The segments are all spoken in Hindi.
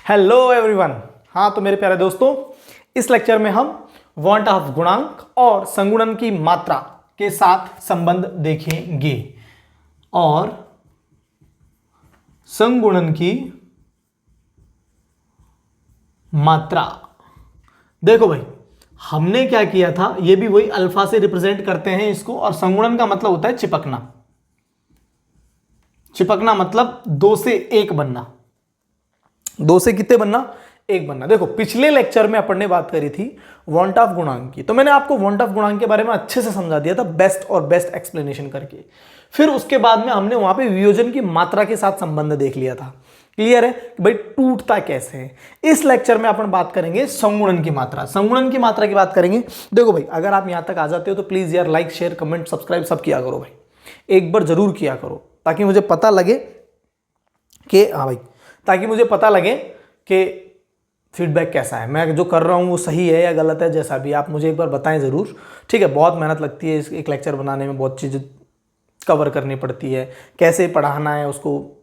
Hello everyone. हाँ तो मेरे प्यारे दोस्तों, इस लेक्चर में हम वांट ऑफ गुणांक और संगुणन की मात्रा के साथ संबंध देखेंगे और संगुणन की मात्रा। देखो भाई, हमने क्या किया था, ये भी वही अल्फा से रिप्रेजेंट करते हैं इसको, और संगुणन का मतलब होता है चिपकना। चिपकना मतलब दो से एक बनना। दो से कितने बनना? एक बनना। देखो पिछले लेक्चर में अपन ने बात करी थी वांट ऑफ गुणांक की, तो मैंने आपको वांट ऑफ गुणांक के बारे में अच्छे से समझा दिया था, बेस्ट और बेस्ट एक्सप्लेनेशन करके। फिर उसके बाद में हमने वहां पे वियोजन की मात्रा के साथ संबंध देख लिया था। क्लियर है कि भाई टूटता कैसे है। इस लेक्चर में अपन बात करेंगे संगुणन की मात्रा। संगुणन की मात्रा की बात करेंगे। देखो भाई, अगर आप यहां तक आ जाते हो तो प्लीज यार लाइक शेयर कमेंट सब्सक्राइब सब किया करो भाई, एक बार जरूर किया करो, ताकि मुझे पता लगे कि हाँ भाई, ताकि मुझे पता लगे कि फीडबैक कैसा है, मैं जो कर रहा हूँ वो सही है या गलत है। जैसा भी आप मुझे एक बार बताएं ज़रूर, ठीक है। बहुत मेहनत लगती है इस एक लेक्चर बनाने में, बहुत चीज़ कवर करनी पड़ती है, कैसे पढ़ाना है उसको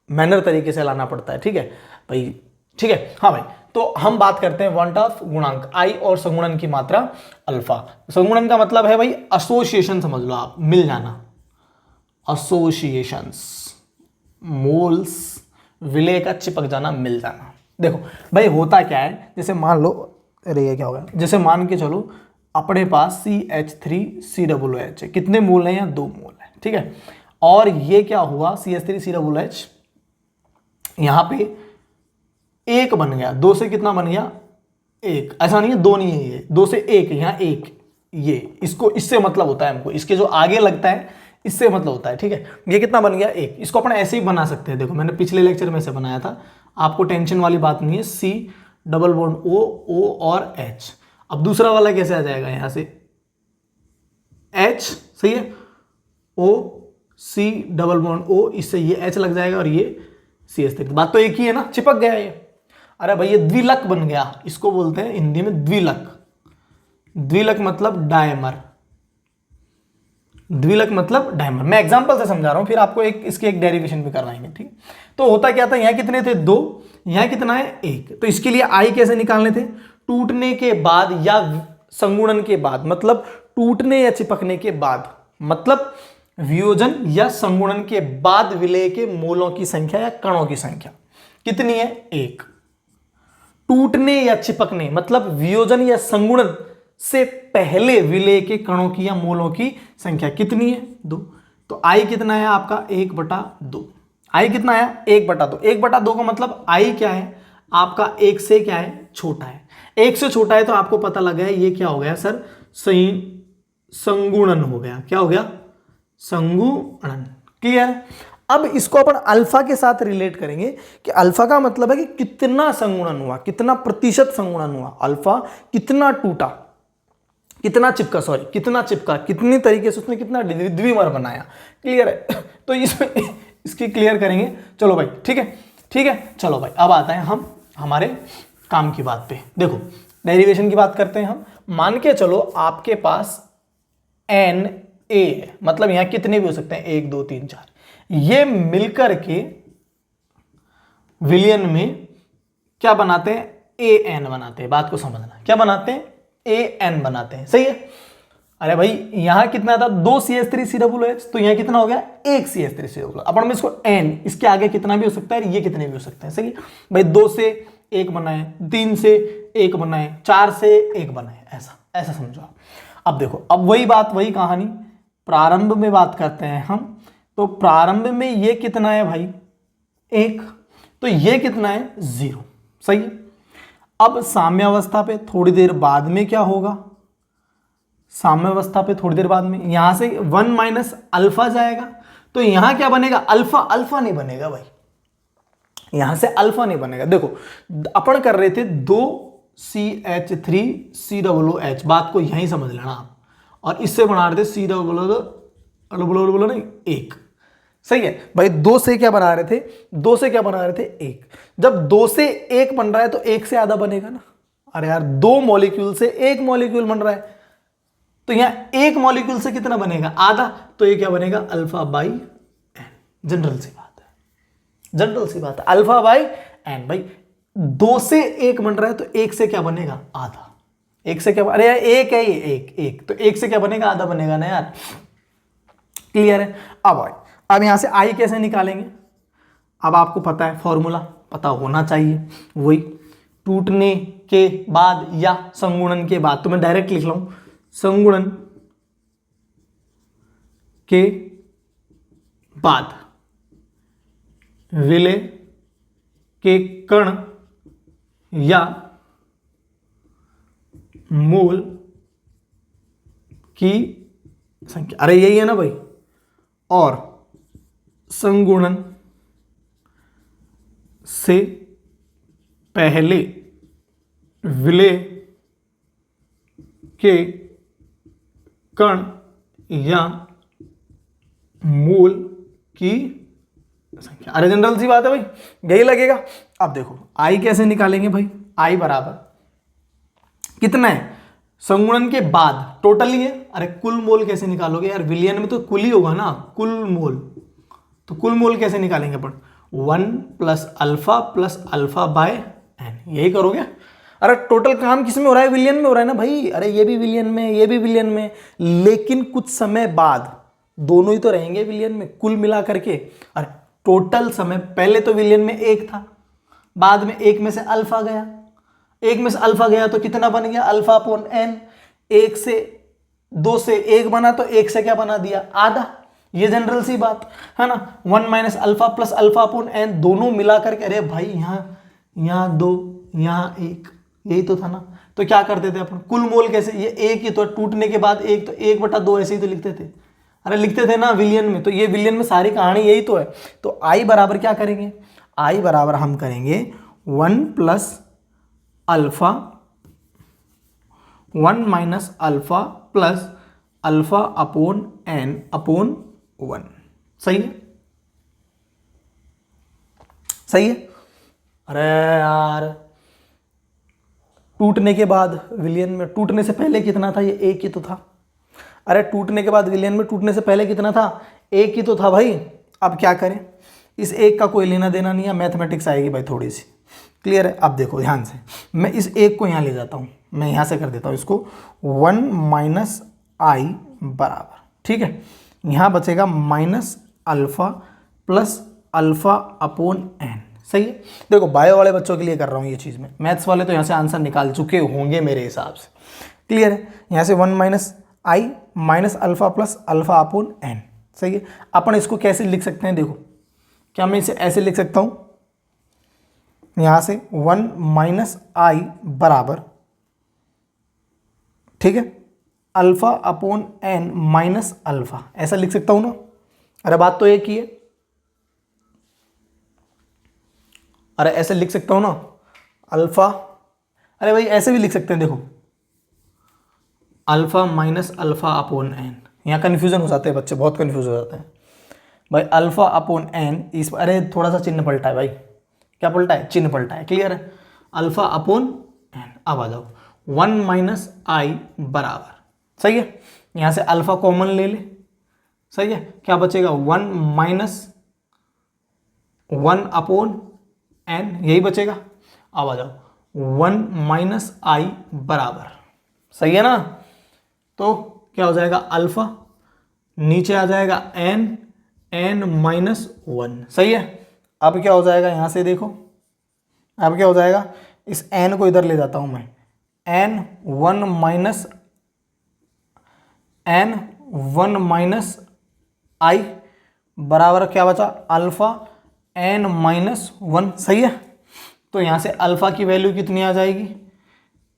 मैनर तरीके से लाना पड़ता है, ठीक है भाई, ठीक है। हाँ भाई, तो हम बात करते हैं वांट ऑफ गुणांक आई और संगुणन की मात्रा अल्फा। संगुणन का मतलब है भाई एसोसिएशन, समझ लो आप, मिल जाना, एसोसिएशंस, मोल्स, विलय का चिपक जाना, मिल जाना। देखो भाई होता क्या है, जैसे मान लो, अरे ये क्या होगा, जैसे मान के चलो अपने पास CH3COOH है। कितने मोल हैं? यहाँ 2 मोल है, ठीक है। और ये क्या हुआ, CH3COOH यहाँ पे एक बन गया, 2 से कितना बन गया? 1। ऐसा नहीं है 2 नहीं है, ये 2 से 1, यहाँ 1, ये इसको, इससे मतलब होता है हमको, इसके जो आगे लगता है इससे मतलब होता है, ठीक है। ये कितना बन गया? 1। इसको अपन ऐसे ही बना सकते हैं। देखो मैंने पिछले लेक्चर में से बनाया था, आपको टेंशन वाली बात नहीं है। C डबल बॉन्ड O और H। अब दूसरा वाला कैसे आ जाएगा? यहां से H, सही है, O C double bond O, इससे ये H लग जाएगा और ये CH3। बात तो एक ही है ना, चिपक गया ये। अरे भाई ये द्विलक बन गया, इसको बोलते हैं हिंदी में द्विलक। द्विलक मतलब डायमर, द्विलक मतलब डायमर। मैं एग्जांपल से समझा रहा हूं, फिर आपको इसकी एक डेरिवेशन भी करवाएंगे, ठीक। तो होता क्या था, यहां कितने थे? 2, यहां कितना है? 1। तो इसके लिए आई कैसे निकालने थे? टूटने के बाद या संगुणन के बाद, मतलब टूटने या चिपकने के बाद, मतलब वियोजन या संगुणन के बाद विलय के मोलों की संख्या या कणों की संख्या कितनी है? 1। टूटने या चिपकने मतलब वियोजन या संगुणन से पहले विलय के कणों की या मोलों की संख्या कितनी है? 2। तो आई कितना है आपका? 1/2। आई कितना है? 1/2। 1/2 का मतलब आई क्या है आपका? 1 से क्या है? छोटा है। 1 से छोटा है तो आपको पता लगा है ये क्या हो गया सर? संगुणन हो गया। क्या हो गया? संगुणन। क्लियर? अब इसको अपन अल्फा के साथ रिलेट करेंगे कि अल्फा का मतलब है कि कितना संगुणन हुआ, कितना प्रतिशत संगुणन हुआ, अल्फा कितना टूटा, कितना चिपका, सॉरी कितना चिपका, कितनी तरीके से उसने कितना द्विमर बनाया। क्लियर है? तो इसमें इसकी क्लियर करेंगे। चलो भाई, ठीक है, ठीक है। चलो भाई, अब आता है हम हमारे काम की बात पे। देखो डेरिवेशन की बात करते हैं हम। मान के चलो आपके पास NA है, मतलब यहां कितने भी हो सकते हैं, 1 2 3 4, ये मिलकर के विलयन में क्या बनाते हैं? AN बनाते हैं। बात को समझना, क्या बनाते हैं? AN बनाते हैं, सही है। अरे भाई यहां कितना था? 2 CH3COOH, तो यहां कितना हो गया? 1 CH3COOH। अपन में इसको N, इसके आगे कितना भी हो सकता है, ये कितने भी हो सकते हैं, सही है भाई। 2 से 1 बनाए, 3 से 1 बनाए, 4 से 1 बनाए, ऐसा ऐसा समझो आप। अब देखो, अब वही बात वही कहानी प्रारंभ में बात करते हैं हम। तो प्रारंभ में ये कितना है भाई? 1। तो ये कितना है? 0, सही है। अब साम्यावस्था पे थोड़ी देर बाद में क्या होगा? साम्यावस्था पे थोड़ी देर बाद में यहां से 1 माइनस अल्फा जाएगा, तो यहां क्या बनेगा? अल्फा। अल्फा नहीं बनेगा भाई, यहां से अल्फा नहीं बनेगा। देखो अपन कर रहे थे 2 CH3COOH, बात को यहीं समझ लेना आप, और इससे बना रहे थे नहीं 1, सही है भाई। 2 से क्या बना रहे थे? 2 से क्या बना रहे थे? 1। जब 2 से 1 बन रहा है तो 1 से आधा बनेगा ना। अरे यार 2 मॉलिक्यूल से 1 मॉलिक्यूल बन रहा है, तो यहां 1 मॉलिक्यूल से कितना बनेगा? आधा। तो ये क्या बनेगा? Alpha by n. जनरल सी बात है, जनरल सी बात है, अल्फा बाई एन। भाई 2 से 1 बन रहा है तो 1 से क्या बनेगा, आधा। 1 से क्या, अरे यार 1 है ये, 1 तो 1 से क्या बनेगा, आधा बनेगा ना यार। क्लियर है। अब यहां से आई कैसे निकालेंगे, अब आपको पता है फॉर्मूला, पता होना चाहिए, वही टूटने के बाद या संगुणन के बाद। तो मैं डायरेक्ट लिख रहा हूं, संगुणन के बाद विलय के कण या मूल की संख्या, अरे यही है ना भाई, और संगुणन से पहले विलय के कण या मूल की संख्या। अरे जनरल सी बात है भाई, यही लगेगा। अब देखो आई कैसे निकालेंगे भाई, आई बराबर कितना है, संगुणन के बाद टोटल ही है। अरे कुल मोल कैसे निकालोगे यार, विलियन में तो कुल ही होगा ना, कुल मोल। तो कुल मोल कैसे निकालेंगे अपन, 1 + अल्फा बाय एन, यही करोगे। अरे टोटल काम किस में हो रहा है, विलियन में हो रहा है ना भाई। अरे ये भी विलियन में, ये भी विलियन में, लेकिन कुछ समय बाद दोनों ही तो रहेंगे विलियन में, कुल मिला करके। अरे टोटल समय पहले तो विलियन में 1 था, बाद में 1 में से अल्फा गया, 1 में से अल्फा गया तो कितना बन गया, अल्फा अपॉन एन। 1 से 2 से 1 बना तो 1 से क्या बना दिया, आधा। ये जनरल सी बात है ना। 1 - अल्फा + अल्फा अपॉन एन, दोनों मिला करके, अरे भाई यहाँ 2 यहाँ 1, यही तो था ना। तो क्या करते थे अपन, कुल मोल कैसे, ये 1 ही तो टूटने के बाद 1, तो 1/2 ऐसे ही तो लिखते थे। अरे लिखते थे ना विलियन में, तो ये विलियन में सारी कहानी यही तो है। तो आई बराबर क्या करेंगे, आई बराबर हम करेंगे 1 + alpha 1 - alpha + alpha upon n upon 1। सही है, सही है। अरे यार टूटने के बाद विलियन में, टूटने से पहले कितना था, ये 1 ही तो था। अरे टूटने के बाद विलियन में टूटने से पहले कितना था, 1 ही तो था भाई। अब क्या करें, इस 1 का कोई लेना देना नहीं है, मैथमेटिक्स आएगी भाई थोड़ी सी। क्लियर है। अब देखो ध्यान से, मैं इस 1 को यहाँ ले जाता हूँ, मैं यहाँ से कर देता हूँ इसको 1 - आई बराबर, ठीक है। यहाँ बचेगा -अल्फा + अल्फा अपॉन एन। सही है। देखो बायो वाले बच्चों के लिए कर रहा हूँ ये चीज़ में, मैथ्स वाले तो यहाँ से आंसर निकाल चुके होंगे मेरे हिसाब से। क्लियर है। यहाँ से 1 - आई -अल्फा + अल्फा अपॉन एन। सही है। अपन इसको कैसे लिख सकते हैं, देखो क्या मैं इसे ऐसे लिख सकता हूँ, यहाँ से 1 - आई बराबर, ठीक है, अल्फा अपॉन एन -अल्फा, ऐसा लिख सकता हूँ ना। अरे बात तो एक ही है, अरे ऐसे लिख सकता हूँ ना अल्फा, अरे भाई ऐसे भी लिख सकते हैं, देखो अल्फा -अल्फा अपॉन एन। यहाँ कन्फ्यूजन हो जाते हैं बच्चे, बहुत कन्फ्यूज हो जाते हैं भाई। अल्फा अपॉन एन इस, अरे थोड़ा सा चिन्ह पलटा है भाई, क्या पलटा है, चिन्ह पलटा है। क्लियर है। अल्फा अपॉन एन, अब आ जाओ 1 - आई बराबर, सही है। यहाँ से अल्फा कॉमन ले ले, सही है। क्या बचेगा 1 अपॉन एन, यही बचेगा। अब आ जाओ 1 - आई बराबर, सही है ना। तो क्या हो जाएगा, अल्फा नीचे आ जाएगा n -1, सही है। अब क्या हो जाएगा, यहाँ से देखो अब क्या हो जाएगा, इस n को इधर ले जाता हूँ मैं, n1 - आई बराबर क्या बचा, अल्फा n-1, सही है। तो यहाँ से अल्फा की वैल्यू कितनी आ जाएगी,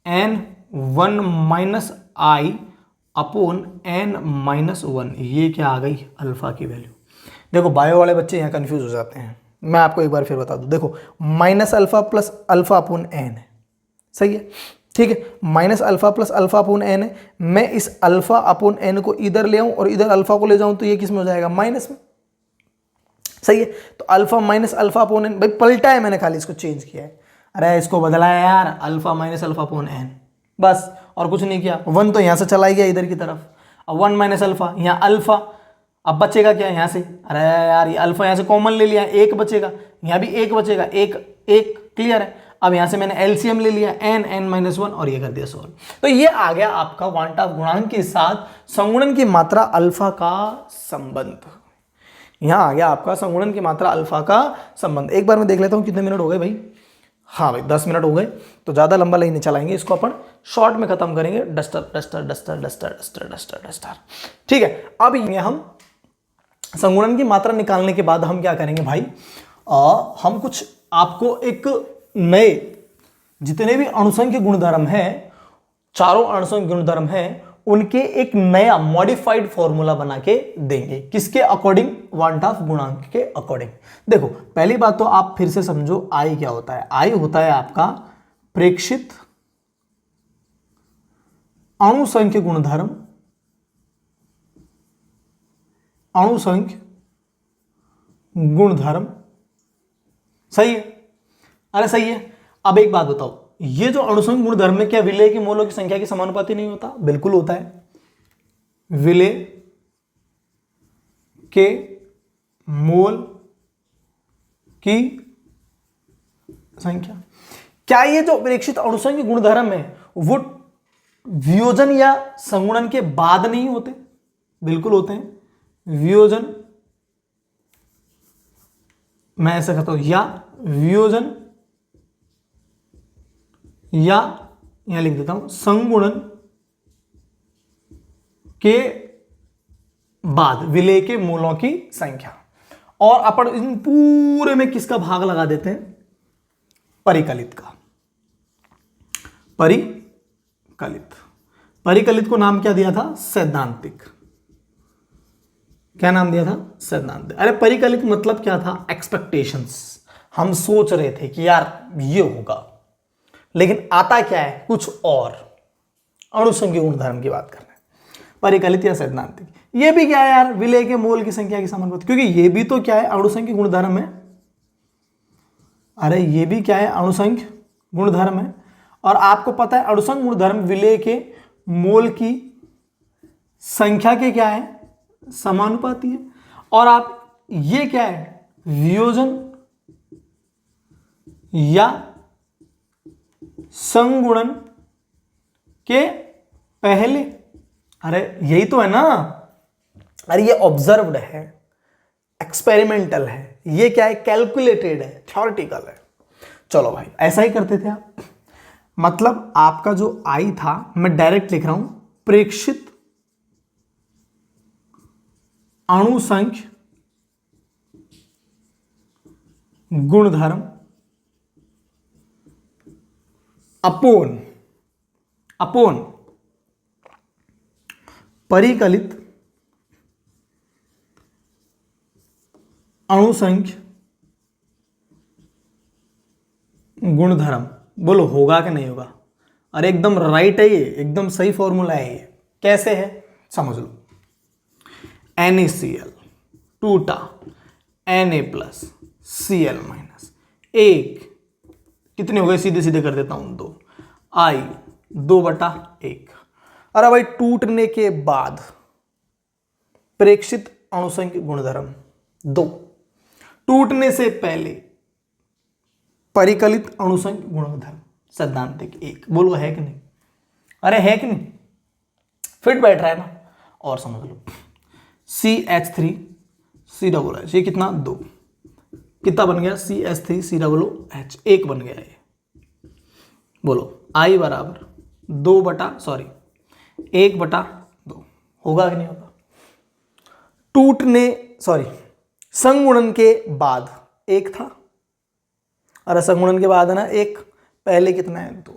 n1 - आई अपॉन n-1, ये क्या आ गई, अल्फा की वैल्यू। देखो बायो वाले बच्चे यहाँ कंफ्यूज हो जाते हैं, मैं आपको एक बार फिर बता दूँ। देखो -अल्फा + अल्फा अपॉन एन है, सही है, ठीक है। -अल्फा + अल्फा अपॉन एन है, मैं इस अल्फा अपॉन एन को इधर ले आऊँ और इधर अल्फा को ले जाऊँ तो ये किस में हो जाएगा, माइनस में, सही है। तो अल्फा -अल्फा अपॉन एन, भाई पलटा है मैंने, खाली इसको चेंज किया है। अरे इसको बदला है यार, अल्फा -अल्फा अपॉन एन, बस और कुछ नहीं किया। 1 तो यहाँ से चला ही गया इधर की तरफ, अब 1 - अल्फा, यहाँ अल्फा, अब बचेगा क्या यहाँ से, अरे यार ये अल्फा यहाँ से कॉमन ले लिया, 1 बचेगा, यहाँ भी 1 बचेगा, 1 1, क्लियर है। अब यहां से मैंने एलसीएम ले लिया n(n-1) और ये कर दिया सॉल्व। तो ये आ गया आपका वांट ऑफ गुणांक के साथ संगुणन की मात्रा अल्फा का संबंध। यहां आ गया आपका संगुणन की मात्रा अल्फा का संबंध। एक बार मैं देख लेता हूं कितने मिनट हो गए भाई। हाँ भाई 10 मिनट हो गए, तो ज्यादा लंबा नहीं चलाएंगे इसको, अपन शॉर्ट में खत्म करेंगे। Duster duster duster duster duster duster duster. ठीक है, अब ये हम संगुणन की मात्रा निकालने के बाद हम क्या करेंगे भाई, हम कुछ आपको एक नए जितने भी अणुसंख्य गुणधर्म हैं, चारों अणुसंख्य गुणधर्म हैं, उनके एक नया मॉडिफाइड फॉर्मूला बना के देंगे। किसके अकॉर्डिंग? वांट ऑफ गुणांक के अकॉर्डिंग। देखो पहली बात तो आप फिर से समझो, आई क्या होता है? आई होता है आपका प्रेक्षित अणुसंख्य गुणधर्म, अणुसंख्य गुणधर्म। सही है? अरे सही है। अब एक बात बताओ, ये जो अणुसंख्य गुणधर्म में क्या विलेय के मोलों की संख्या के समानुपाती नहीं होता? बिल्कुल होता है। विलेय के मोल की संख्या, क्या ये जो प्रेक्षित अणुसंख्य गुणधर्म है वो वियोजन या संगुणन के बाद नहीं होते? बिल्कुल होते हैं। वियोजन, मैं ऐसा कहता हूं, या वियोजन या यहां लिख देता हूं संगुणन के बाद विलेय के मूलों की संख्या। और अपन इन पूरे में किसका भाग लगा देते हैं? परिकलित का। परिकलित, परिकलित को नाम क्या दिया था? सैद्धांतिक। क्या नाम दिया था? सैद्धांतिक। अरे परिकलित मतलब क्या था? एक्सपेक्टेशंस। हम सोच रहे थे कि यार ये होगा, लेकिन आता क्या है? कुछ और। अणुसंख्य गुणधर्म की बात कर रहे हैं। परिकलित या सैद्धांतिक, ये भी क्या है यार? विलेय के मोल की संख्या के समानुपाती, क्योंकि ये भी तो क्या है? अणुसंख्य गुणधर्म है। अरे ये भी क्या है? अणुसंख्य गुणधर्म है। और आपको पता है अणुसंख्य गुणधर्म विलेय के मोल की संख्या के क्या है? समानुपाती है। और आप ये क्या है? वियोजन या संगुणन के पहले। अरे यही तो है ना। अरे ये ऑब्जर्व्ड है, एक्सपेरिमेंटल है, ये क्या है? कैलकुलेटेड है, थ्योरेटिकल है। चलो भाई ऐसा ही करते थे आप। मतलब आपका जो आई था, मैं डायरेक्ट लिख रहा हूं, प्रेक्षित अणुसंख्य गुणधर्म अपोन परिकलित अणुसंख्य गुणधर्म। बोलो होगा कि नहीं होगा? अरे एकदम राइट है ये, एकदम सही फॉर्मूला है ये। कैसे है समझ लो। NaCl 2टा Na+Cl- 1 कितने हो गए? सीधे सीधे कर देता हूं, 2 I 2/1। अरे भाई टूटने के बाद प्रेक्षित अणुसंख्य गुणधर्म 2, टूटने से पहले परिकलित अणुसंख्य गुणधर्म सैद्धांतिक 1। बोलो है कि नहीं? अरे है कि नहीं? फिट बैठ रहा है ना? और समझ लो CH3COOH, ये कितना? 2। कितना बन गया? CH3COOH 1 बन गया ये। बोलो I बराबर 1/2 होगा कि नहीं होगा? संगुणन के बाद 1 था। अरे संगुणन के बाद है ना 1, पहले कितना है? 2।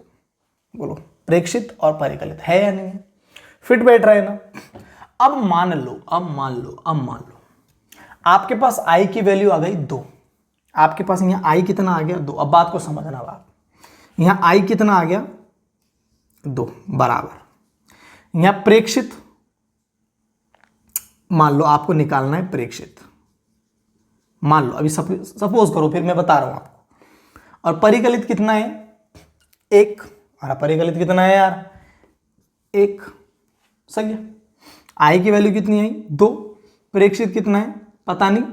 बोलो प्रेक्षित और परिकलित है या नहीं है? फिट बैठ रहा है ना? अब मान लो आपके पास I की वैल्यू आ गई 2। आपके पास यहाँ I कितना आ गया? 2। अब बात को समझना, बात यहाँ I कितना आ गया? 2 बराबर। यहाँ प्रेक्षित मान लो आपको निकालना है, प्रेक्षित मान लो, अभी सपोज करो, फिर मैं बता रहा हूं आपको। और परिकलित कितना है? 1। अरे परिकलित कितना है यार? 1। सही है। I की वैल्यू कितनी आई? 2। प्रेक्षित कितना है? पता नहीं।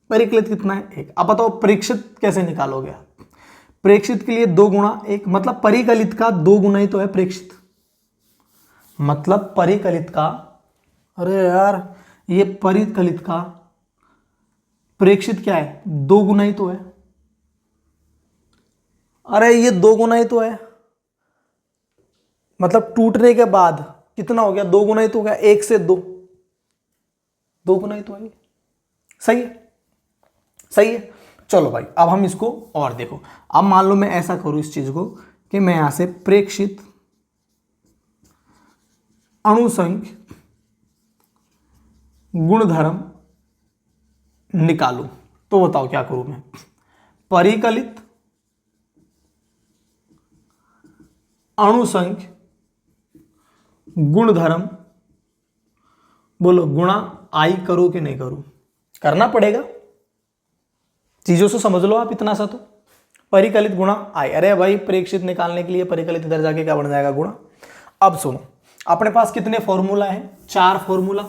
परिकलित कितना है? 1। अब बताओ प्रेक्षित कैसे निकालोगे आप? प्रेक्षित के लिए 2 गुणा 1, मतलब परिकलित का 2 गुना ही तो है प्रेक्षित, मतलब परिकलित का, अरे यार ये परिकलित का प्रेक्षित क्या है, 2 गुना ही तो है, अरे ये 2 गुना ही तो है, मतलब टूटने के बाद कितना हो गया, 2 गुना ही तो हो गया, 1 से 2, 2 गुना ही तो है। सही है, सही है। चलो भाई अब हम इसको और देखो, अब मान लो मैं ऐसा करूं इस चीज को कि मैं यहां से प्रेक्षित अणुसंख्य गुणधर्म निकालूं, तो बताओ क्या करूं मैं, परिकलित अणुसंख्य गुणधर्म बोलो गुणा आई करो कि नहीं करूं, करना पड़ेगा, चीजों से समझ लो आप इतना सा तो, परिकलित गुणा आई, अरे भाई प्रेक्षित निकालने के लिए परिकलित इधर जाके क्या बन जाएगा, गुणा। अब सुनो, अपने पास कितने फॉर्मूला है, 4 फॉर्मूला,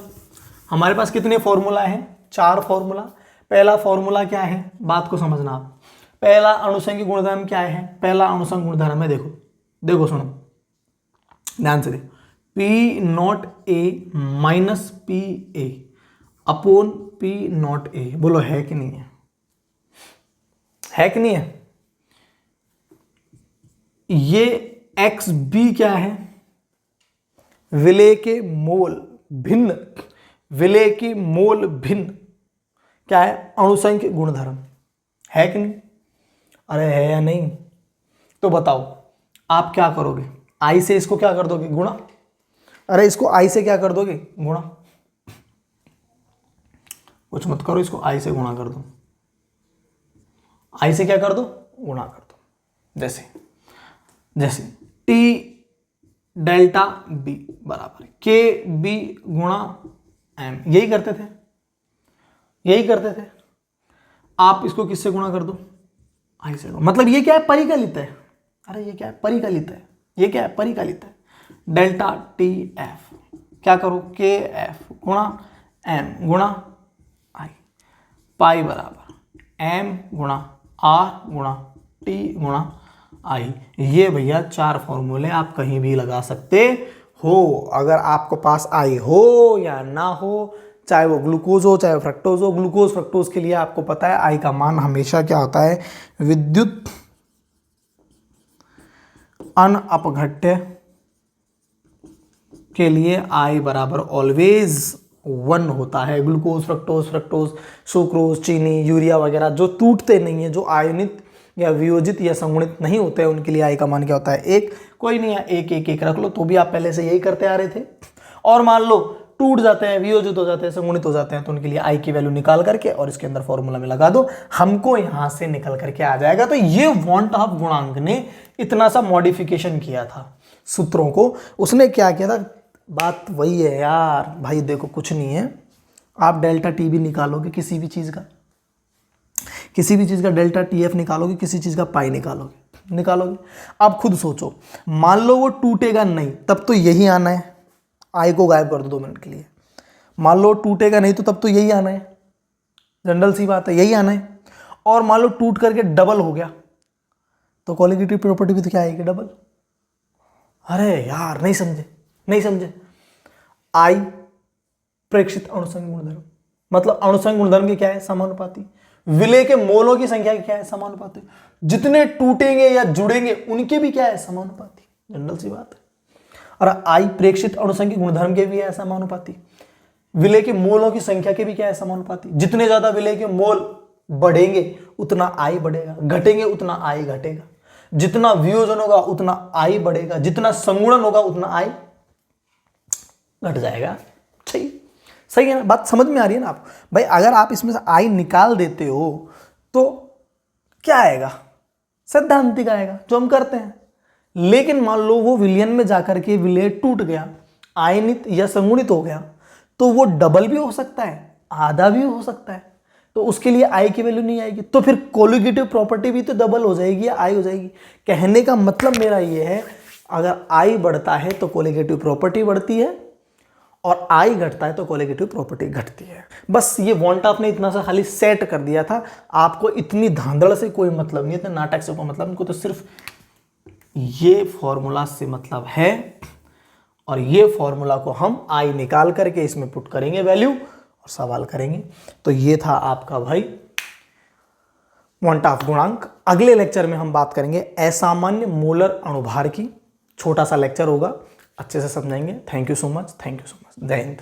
हमारे पास कितने फॉर्मूला है, 4 फॉर्मूला। पहला फॉर्मूला क्या है, बात को समझना आप, पहला अणुसंख्य गुणधर्म क्या है, पहला अणुसंख्य गुणधर्म है, देखो देखो सुनो ध्यान से देखो, P not a minus P A upon P not a, बोलो है कि नहीं है कि नहीं है। ये एक्स बी क्या है, विलेय के मोल भिन्न, विलेय की मोल भिन्न क्या है, अणुसंख्य गुणधर्म, है कि नहीं, अरे है या नहीं, तो बताओ आप क्या करोगे, आई से इसको क्या कर दोगे, गुणा, अरे इसको आई से क्या कर दोगे, गुणा, कुछ मत करो, इसको आई से गुणा कर दो, आई से क्या कर दो, गुणा कर दो, जैसे जैसे टी डेल्टा बी बराबर के बी गुणा एम, यही करते थे, यही करते थे, आप इसको किससे गुणा कर दो, आई से, मतलब ये क्या है, परिकलित है, अरे ये क्या है, परिकलित है, ये क्या है, परिकलित है, डेल्टा टी एफ क्या करो, के एफ गुणा एम गुणा आई, पाई बराबर एम गुणा आर गुणा टी गुणा आई। ये भैया 4 फॉर्मूले आप कहीं भी लगा सकते हो, अगर आपको पास आई हो या ना हो, चाहे वो ग्लूकोज हो चाहे फ्रक्टोज हो। ग्लूकोज फ्रक्टोज के लिए आपको पता है आई का मान हमेशा क्या होता है, विद्युत अनअपघट्य के लिए आई बराबर ऑलवेज 1 होता है। ग्लूकोज फ्रक्टोज फ्रक्टोज सुक्रोज चीनी यूरिया वगैरह जो टूटते नहीं है, जो आयनित या वियोजित या संगुणित नहीं होते हैं, उनके लिए आई का मान क्या होता है, 1। कोई नहीं है, 1 1 1 रख लो, तो भी आप पहले से यही करते आ रहे थे। और मान लो टूट जाते हैं, वियोजित हो जाते हैं, संगुणित हो जाते हैं, तो उनके लिए आई की वैल्यू निकाल करके और इसके अंदर फॉर्मूला में लगा दो, हमको यहां से निकल करके आ जाएगा। तो ये वॉन टॉप गुणांक ने इतना सा मॉडिफिकेशन किया था सूत्रों को। उसने क्या किया था, बात वही है यार भाई, देखो कुछ नहीं है, आप डेल्टा टी भी निकालोगे किसी भी चीज का, किसी भी चीज का डेल्टा टी एफ निकालोगे, किसी चीज का पाई निकालोगे। अब खुद सोचो, मान लो वो टूटेगा नहीं, तब तो यही आना है, आई को गायब कर दो 2 मिनट के लिए। मान लो टूटेगा नहीं तो तब तो यही आना है, जनरल सी बात है, यही आना है। और मान लो टूट करके डबल हो गया तो कोलिगेटिव प्रॉपर्टी भी तो क्या आएगी, डबल। अरे यार नहीं समझे, आई प्रेक्षित अणुसंख्य गुणधर्म, मतलब अणुसंख्य गुणधर्म के क्या है, समानुपाती। विलेय के मोलों की संख्या क्या है, समानुपाती। जितने टूटेंगे या जुड़ेंगे उनके भी क्या है, समानुपाती, जनरल सी बात है। और आई प्रेक्षित अणुसंख्य गुणधर्म के भी है समानुपाती, विलेय के मोलों की संख्या के भी क्या है, समानुपाती। जितने ज्यादा विलेय के मोल बढ़ेंगे उतना आई बढ़ेगा, घटेंगे उतना आई घटेगा। जितना वियोजन होगा उतना आई बढ़ेगा, जितना संगुणन होगा उतना आई घट जाएगा। सही है ना, बात समझ में आ रही है ना आपको भाई। अगर आप इसमें से आई निकाल देते हो तो क्या आएगा, सैद्धांतिक आएगा, जो हम करते हैं। लेकिन मान लो वो विलयन में जाकर के विलेय टूट गया, आयनित या संगुणित हो गया, तो वो डबल भी हो सकता है, आधा भी हो सकता है, तो उसके लिए आई की वैल्यू नहीं आएगी। तो फिर कोलिगेटिव प्रॉपर्टी भी तो डबल हो जाएगी या आई हो जाएगी। कहने का मतलब मेरा ये है, अगर आई बढ़ता है तो कोलिगेटिव प्रॉपर्टी बढ़ती है, और आई घटता है तो कोलिगेटिव प्रॉपर्टी घटती है। बस ये वॉन्ट ऑफ ने इतना सा खाली सेट कर दिया था, आपको इतनी धांधड़ से कोई मतलब नहीं है, इतने नाटक से कोई मतलब, इनको तो सिर्फ ये फॉर्मूला से मतलब है और ये फॉर्मूला को हम आई निकाल करके इसमें पुट करेंगे वैल्यू और सवाल करेंगे। तो ये था आपका भाई वॉन्ट ऑफ गुणांक। अगले लेक्चर में हम बात करेंगे असामान्य मोलर अणुभार की, छोटा सा लेक्चर होगा, अच्छे से समझाएंगे। थैंक यू सो मच, जय हिंद।